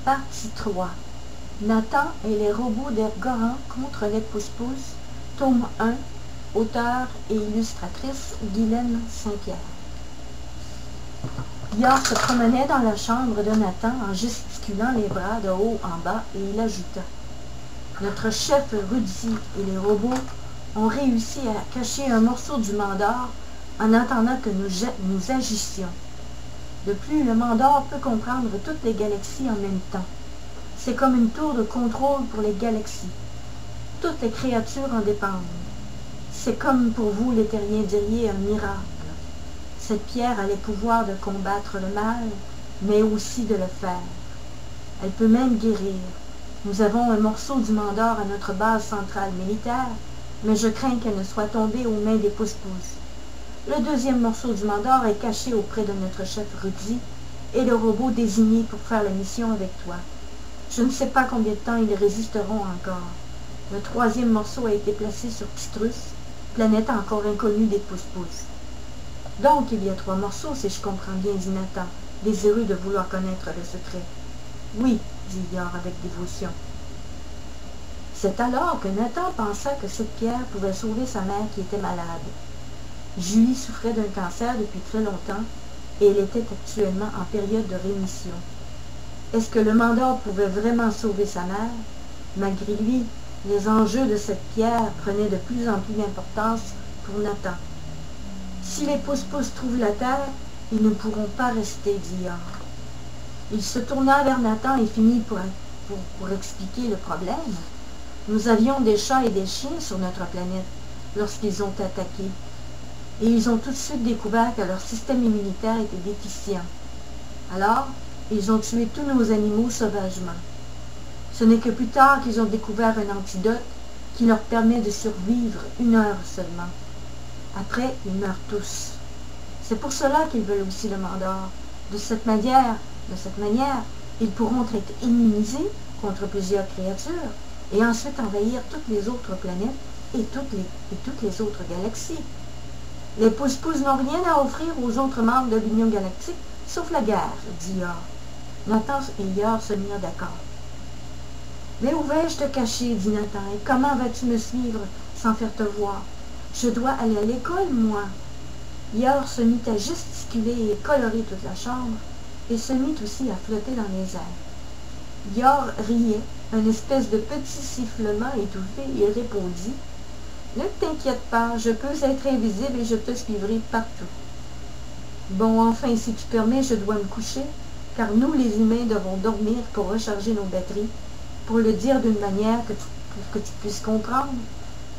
Partie 3. Nathan et les robots d'Ergoran contre les Pousse-Pousse, tome 1, auteur et illustratrice Guylaine Saint-Pierre. Yor se promenait dans la chambre de Nathan en gesticulant les bras de haut en bas et il ajouta: notre chef Rudy et les robots ont réussi à cacher un morceau du Mandor en attendant que nous agissions. De plus, le Mandor peut comprendre toutes les galaxies en même temps. C'est comme une tour de contrôle pour les galaxies. Toutes les créatures en dépendent. C'est comme pour vous, les terriens diriez, un miracle. Cette pierre a les pouvoirs de combattre le mal, mais aussi de le faire. Elle peut même guérir. Nous avons un morceau du Mandor à notre base centrale militaire, mais je crains qu'elle ne soit tombée aux mains des Pousse-Pousse. Le deuxième morceau du Mandor est caché auprès de notre chef Rudy et le robot désigné pour faire la mission avec toi. Je ne sais pas combien de temps ils résisteront encore. Le troisième morceau a été placé sur Titrus, planète encore inconnue des Pousse-Pousse. Donc il y a 3 morceaux, si je comprends bien, dit Nathan, désireux de vouloir connaître le secret. Oui, dit Yor avec dévotion. C'est alors que Nathan pensa que cette pierre pouvait sauver sa mère qui était malade. Julie souffrait d'un cancer depuis très longtemps et elle était actuellement en période de rémission. Est-ce que le Mandor pouvait vraiment sauver sa mère? Malgré lui, les enjeux de cette pierre prenaient de plus en plus d'importance pour Nathan. Si les Pousse-Pousse trouvent la terre, ils ne pourront pas rester, dit Yor. Il se tourna vers Nathan et finit pour expliquer le problème. Nous avions des chats et des chiens sur notre planète lorsqu'ils ont attaqué. Et ils ont tout de suite découvert que leur système immunitaire était déficient. Alors, ils ont tué tous nos animaux sauvagement. Ce n'est que plus tard qu'ils ont découvert un antidote qui leur permet de survivre 1 heure seulement. Après, ils meurent tous. C'est pour cela qu'ils veulent aussi le Mandor. De cette manière, ils pourront être immunisés contre plusieurs créatures et ensuite envahir toutes les autres planètes et toutes les autres galaxies. Les Pousse-Pousse n'ont rien à offrir aux autres membres de l'Union Galactique, sauf la guerre, dit Yor. Nathan et Yor se mirent d'accord. Mais où vais-je te cacher, dit Nathan, et comment vas-tu me suivre sans faire te voir? Je dois aller à l'école, moi. Yor se mit à gesticuler et colorer toute la chambre, et se mit aussi à flotter dans les airs. Yor riait, un espèce de petit sifflement étouffé, et répondit: ne t'inquiète pas, je peux être invisible et je te suivrai partout. Bon, enfin, si tu permets, je dois me coucher, car nous, les humains, devons dormir pour recharger nos batteries, pour le dire d'une manière pour que tu puisses comprendre.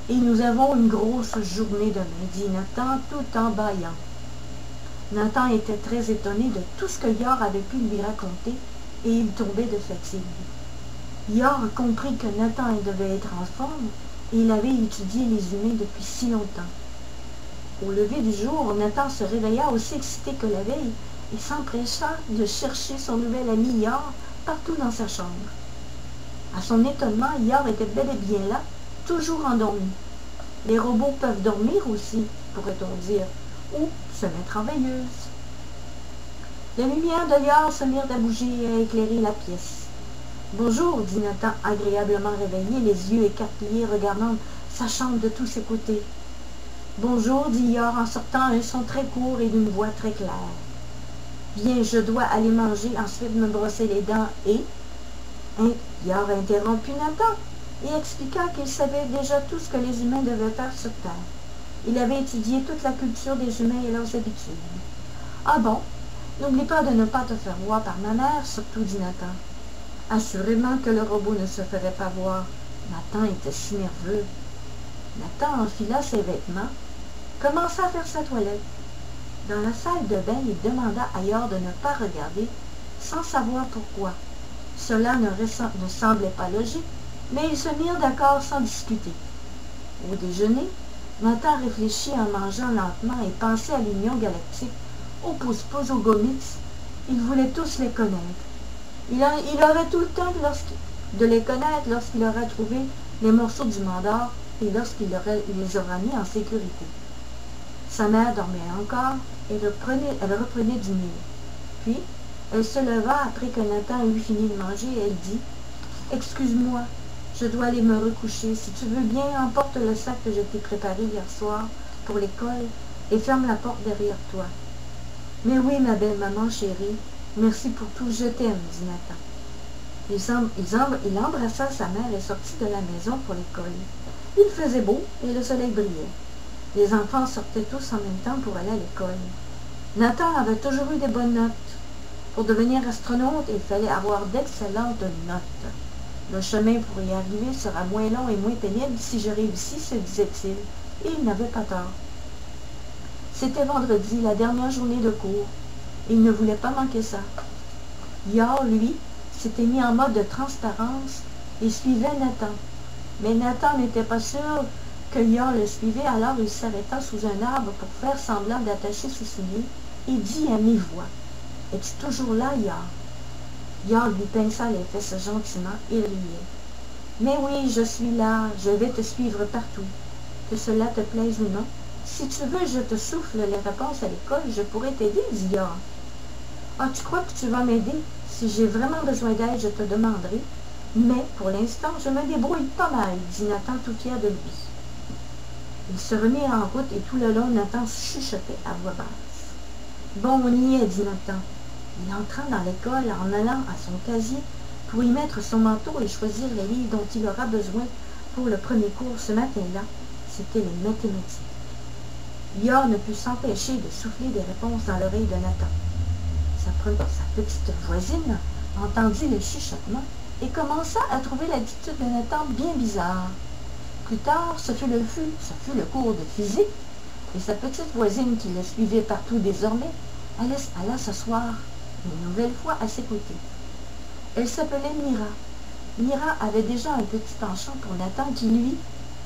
Et nous avons une grosse journée demain, dit Nathan, tout en bâillant. Nathan était très étonné de tout ce que Yor avait pu lui raconter, et il tombait de fatigue. Yor comprit que Nathan devait être en forme, et il avait étudié les humains depuis si longtemps. Au lever du jour, Nathan se réveilla aussi excité que la veille et s'empressa de chercher son nouvel ami Yor partout dans sa chambre. À son étonnement, Yor était bel et bien là, toujours endormi. Les robots peuvent dormir aussi, pourrait-on dire, ou se mettre en veilleuse. Les lumières de Yor se mirent à bouger et à éclairer la pièce. Bonjour, dit Nathan, agréablement réveillé, les yeux écarquillés, regardant sa chambre de tous ses côtés. Bonjour, dit Yor en sortant un son très court et d'une voix très claire. Bien, je dois aller manger, ensuite me brosser les dents et... Yor interrompit Nathan et expliqua qu'il savait déjà tout ce que les humains devaient faire sur Terre. Il avait étudié toute la culture des humains et leurs habitudes. Ah bon? N'oublie pas de ne pas te faire voir par ma mère, surtout, dit Nathan. Assurément que le robot ne se ferait pas voir. Nathan était si nerveux. Nathan enfila ses vêtements, commença à faire sa toilette. Dans la salle de bain, il demanda à Yor de ne pas regarder, sans savoir pourquoi. Cela ne semblait pas logique, mais ils se mirent d'accord sans discuter. Au déjeuner, Nathan réfléchit en mangeant lentement et pensait à l'Union Galactique, aux Pousse-Pousse, aux Gomitz. Il voulait tous les connaître. Il aurait tout le temps de les connaître lorsqu'il aurait trouvé les morceaux du Mandor et lorsqu'il les aura mis en sécurité. Sa mère dormait encore et elle reprenait du mieux. Puis, Elle se leva après que Nathan eut fini de manger et elle dit « Excuse-moi, je dois aller me recoucher. Si tu veux bien, emporte le sac que je t'ai préparé hier soir pour l'école et ferme la porte derrière toi. » « Mais oui, ma belle maman chérie, merci pour tout, je t'aime, dit Nathan. Il embrassa sa mère et sortit de la maison pour l'école. Il faisait beau et le soleil brillait. Les enfants sortaient tous en même temps pour aller à l'école. Nathan avait toujours eu des bonnes notes. Pour devenir astronaute, il fallait avoir d'excellentes notes. Le chemin pour y arriver sera moins long et moins pénible si je réussis, se disait-il, et il n'avait pas tort. C'était vendredi, la dernière journée de cours. Il ne voulait pas manquer ça. Yor, lui, s'était mis en mode de transparence et suivait Nathan. Mais Nathan n'était pas sûr que Yor le suivait, alors il s'arrêta sous un arbre pour faire semblant d'attacher ses souliers et dit à mi-voix « Es-tu toujours là, Yor ?» Yor lui pinça les fesses gentiment et riait. « Mais oui, je suis là, je vais te suivre partout, que cela te plaise ou non. Si tu veux, je te souffle les réponses à l'école, je pourrais t'aider, dit Yor. Ah, tu crois que tu vas m'aider? Si j'ai vraiment besoin d'aide, je te demanderai. Mais, pour l'instant, je me débrouille pas mal, dit Nathan tout fier de lui. Ils se remirent en route et tout le long, Nathan chuchotait à voix basse. Bon, on y est, dit Nathan. Il entra dans l'école en allant à son casier pour y mettre son manteau et choisir les livres dont il aura besoin pour le premier cours ce matin-là. C'était les mathématiques. Yor ne put s'empêcher de souffler des réponses dans l'oreille de Nathan. Sa petite voisine entendit le chuchotement et commença à trouver l'attitude de Nathan bien bizarre. Plus tard, ce fut le cours de physique, et sa petite voisine qui le suivait partout désormais alla s'asseoir une nouvelle fois à ses côtés. Elle s'appelait Mira. Mira avait déjà un petit penchant pour Nathan qui, lui,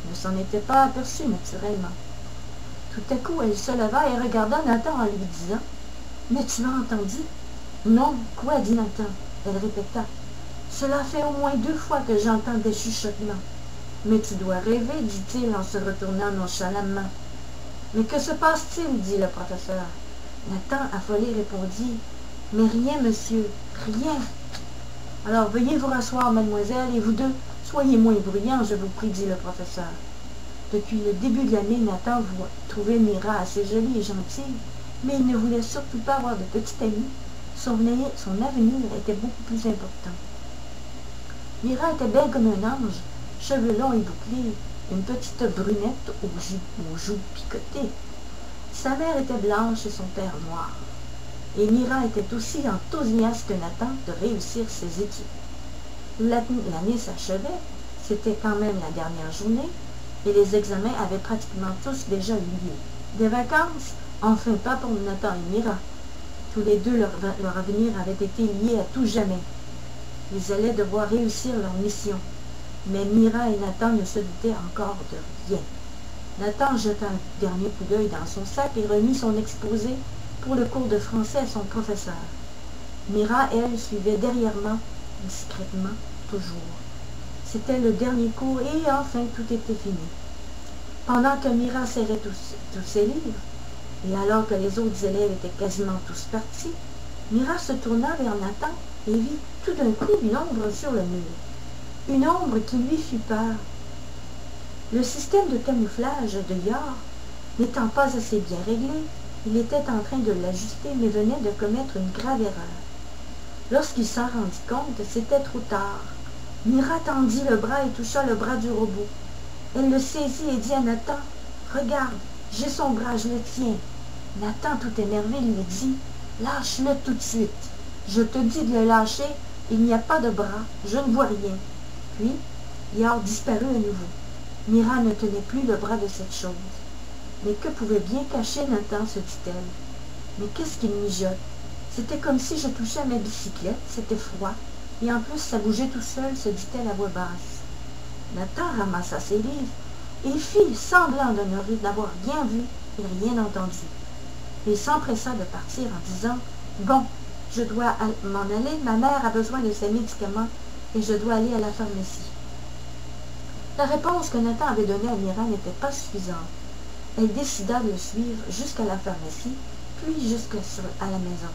ne s'en était pas aperçu naturellement. Tout à coup, elle se leva et regarda Nathan en lui disant « Mais tu l'as entendu? »« Non, quoi, dit Nathan. » Elle répéta. « Cela fait au moins 2 fois que j'entends des chuchotements. »« Mais tu dois rêver, dit-il en se retournant nonchalamment. »« Mais que se passe-t-il? Dit le professeur. Nathan, affolé, répondit « Mais rien, monsieur, rien. »« Alors veuillez vous rasseoir, mademoiselle, et vous deux, soyez moins bruyants, je vous prie, dit le professeur. Depuis le début de l'année, Nathan trouvait Mira assez jolie et gentille, mais il ne voulait surtout pas avoir de petite amie. Son avenir était beaucoup plus important. Mira était belle comme un ange, cheveux longs et bouclés, une petite brunette aux joues picotées. Sa mère était blanche et son père noir. Et Mira était aussi enthousiaste que Nathan de réussir ses études. L'année s'achevait, c'était quand même la dernière journée, et les examens avaient pratiquement tous déjà eu lieu. Des vacances? Enfin pas pour Nathan et Mira. Tous les deux, leur avenir avait été lié à tout jamais. Ils allaient devoir réussir leur mission. Mais Mira et Nathan ne se doutaient encore de rien. Nathan jeta un dernier coup d'œil dans son sac et remit son exposé pour le cours de français à son professeur. Mira, elle, suivait derrière-moi, discrètement, toujours. C'était le dernier cours et enfin tout était fini. Pendant que Mira serrait tous ses livres, et alors que les autres élèves étaient quasiment tous partis, Mira se tourna vers Nathan et vit tout d'un coup une ombre sur le mur. Une ombre qui lui fit peur. Le système de camouflage de Yor n'étant pas assez bien réglé, il était en train de l'ajuster mais venait de commettre une grave erreur. Lorsqu'il s'en rendit compte, c'était trop tard. Mira tendit le bras et toucha le bras du robot. Elle le saisit et dit à Nathan, « Regarde, j'ai son bras, je le tiens. » Nathan, tout énervé, lui dit, « Lâche-le tout de suite. Je te dis de le lâcher, il n'y a pas de bras, je ne vois rien. » Puis, Yor disparut à nouveau. Mira ne tenait plus le bras de cette chose. « Mais que pouvait bien cacher Nathan, se dit-elle. Mais qu'est-ce qu'il mijote? C'était comme si je touchais à ma bicyclette, c'était froid. Et en plus, ça bougeait tout seul, se dit-elle à voix basse. Nathan ramassa ses livres et fit semblant de n'avoir rien vu et rien entendu. Il s'empressa de partir en disant « Bon, je dois m'en aller, ma mère a besoin de ses médicaments et je dois aller à la pharmacie. » La réponse que Nathan avait donnée à Mira n'était pas suffisante. Elle décida de le suivre jusqu'à la pharmacie, puis à la maison.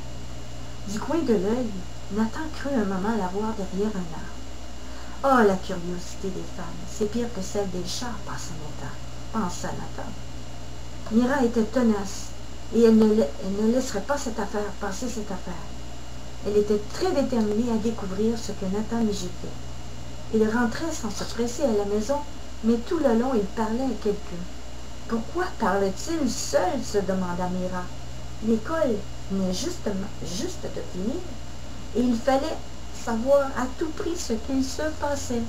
Du coin de l'œil, Nathan crut un moment la voir derrière un arbre. Oh, la curiosité des femmes, c'est pire que celle des chats, pensa Nathan. Mira était tenace, et elle ne laisserait pas passer cette affaire. Elle était très déterminée à découvrir ce que Nathan mijotait. Il rentrait sans se presser à la maison, mais tout le long il parlait à quelqu'un. Pourquoi parle-t-il seul, se demanda Mira. L'école venait juste de finir, et il fallait savoir à tout prix ce qu'il se passait.